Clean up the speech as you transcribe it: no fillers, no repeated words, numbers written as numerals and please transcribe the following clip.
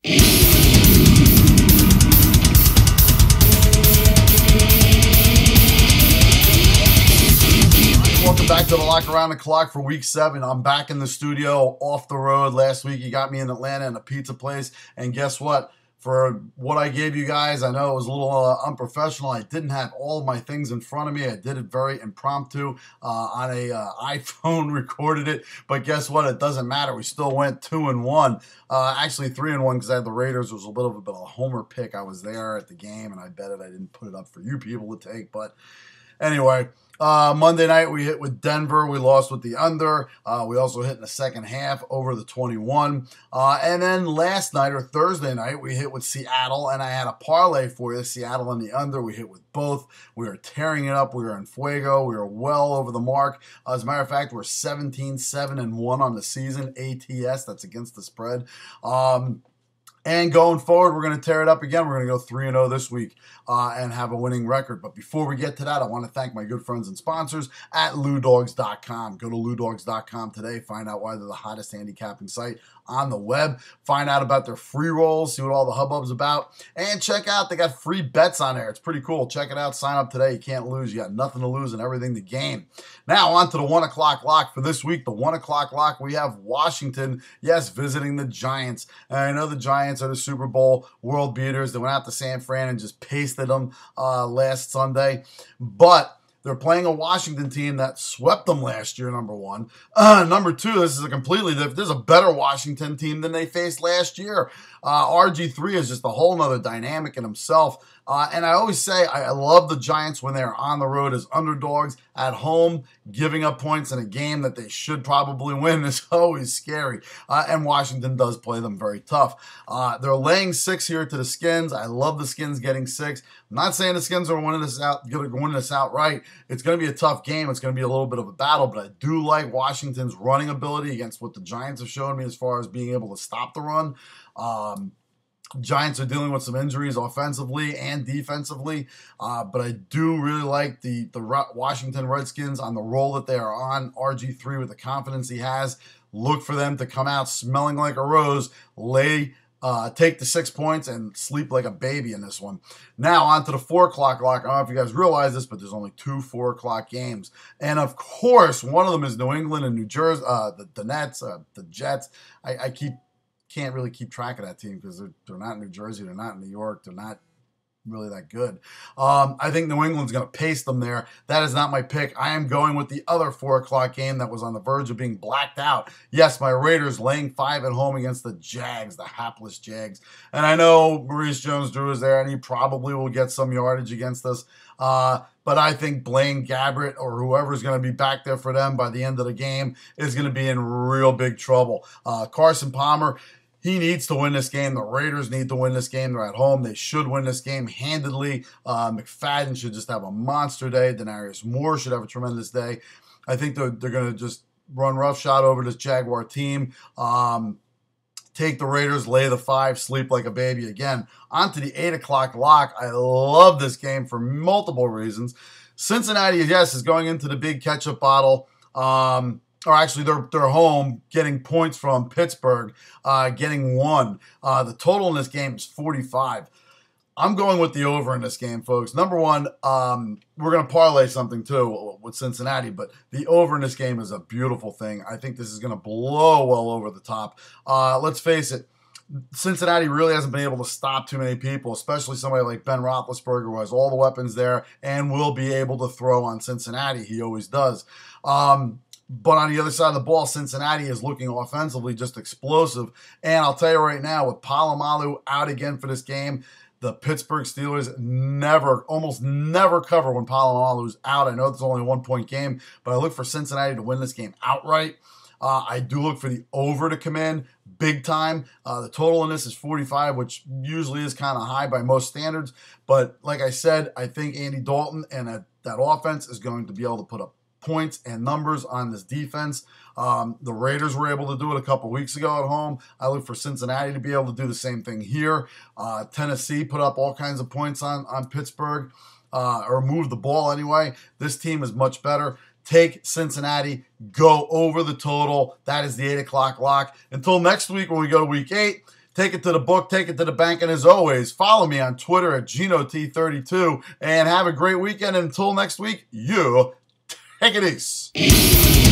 Welcome back to the Lock Around the Clock for Week 7. I'm back in the studio, off the road. Last week you got me in Atlanta in a pizza place, and guess what? For what I gave you guys, I know it was a little unprofessional. I didn't have all of my things in front of me. I did it very impromptu on a iPhone, recorded it. But guess what? It doesn't matter. We still went 2-1. Actually 3-1 because I had the Raiders. It was a bit of a homer pick. I was there at the game, and I bet it. I didn't put it up for you people to take. But anyway, Monday night we hit with Denver. We lost with the under. We also hit in the second half over the 21. And then last night or Thursday night we hit with Seattle, and I had a parlay for you. Seattle and the under. We hit with both. We were tearing it up. We were in fuego. We were well over the mark. As a matter of fact, we're 17-7-1 on the season. ATS. That's against the spread. And going forward, we're going to tear it up again. We're going to go 3-0 this week and have a winning record. But before we get to that, I want to thank my good friends and sponsors at LouDogs.com. Go to LouDogs.com today. Find out why they're the hottest handicapping site on the web. Find out about their free rolls. See what all the hubbub's about. And check out, they got free bets on there. It's pretty cool. Check it out. Sign up today. You can't lose. You got nothing to lose and everything to gain. Now on to the 1 o'clock lock for this week. The 1 o'clock lock, we have Washington, yes, visiting the Giants. And I know the Giants are the Super Bowl world beaters. They went out to San Fran and just pasted them last Sunday. But they're playing a Washington team that swept them last year, number one. Number two, this is a completely different, this is a better Washington team than they faced last year. RG3 is just a whole nother dynamic in himself. And I always say I love the Giants when they're on the road as underdogs. At home, giving up points in a game that they should probably win is always scary. And Washington does play them very tough. They're laying 6 here to the Skins. I love the Skins getting 6. I'm not saying the Skins are winning this outright. It's going to be a tough game. It's going to be a little bit of a battle, but I do like Washington's running ability against what the Giants have shown me as far as being able to stop the run. Giants are dealing with some injuries offensively and defensively, but I do really like the Washington Redskins on the roll that they are on. RG3 with the confidence he has. Look for them to come out smelling like a rose, take the 6 points, and sleep like a baby in this one. Now on to the 4 o'clock lock. I don't know if you guys realize this, but there's only 2 4 o'clock games. And of course, one of them is New England and New Jersey, the Nets, the Jets. I can't really keep track of that team because they're not in New Jersey, they're not in New York, they're not really that good. I think New England's going to pace them there. That is not my pick. I am going with the other 4 o'clock game that was on the verge of being blacked out. Yes, my Raiders laying 5 at home against the Jags, the hapless Jags. And I know Maurice Jones-Drew is there, and he probably will get some yardage against us. But I think Blaine Gabbert or whoever's going to be back there for them by the end of the game is going to be in real big trouble. Carson Palmer, he needs to win this game. The Raiders need to win this game. They're at home. They should win this game handedly. McFadden should just have a monster day. Denarius Moore should have a tremendous day. I think they're going to just run roughshod over this Jaguar team. Take the Raiders, lay the 5, sleep like a baby again. On to the 8 o'clock lock. I love this game for multiple reasons. Cincinnati, yes, is going into the big ketchup bottle. Or actually, they're home getting points from Pittsburgh, getting 1. The total in this game is 45. I'm going with the over in this game, folks. Number one, we're going to parlay something too with Cincinnati, but the over in this game is a beautiful thing. I think this is going to blow well over the top. Let's face it, Cincinnati really hasn't been able to stop too many people, especially somebody like Ben Roethlisberger who has all the weapons there and will be able to throw on Cincinnati. He always does. But on the other side of the ball, Cincinnati is looking offensively just explosive. And I'll tell you right now, with Polamalu out again for this game, the Pittsburgh Steelers almost never cover when Polamalu's out. I know it's only a 1-point game, but I look for Cincinnati to win this game outright. I do look for the over to come in big time. The total in this is 45, which usually is kind of high by most standards. But like I said, I think Andy Dalton and that offense is going to be able to put up points and numbers on this defense. The Raiders were able to do it a couple weeks ago at home. I look for Cincinnati to be able to do the same thing here. Tennessee put up all kinds of points on Pittsburgh, or move the ball anyway. This team is much better. Take Cincinnati, go over the total. That is the 8 o'clock lock. Until next week when we go to week 8, take it to the book, take it to the bank, and as always, follow me on Twitter at GenoT32, and have a great weekend. Until next week, you take it easy.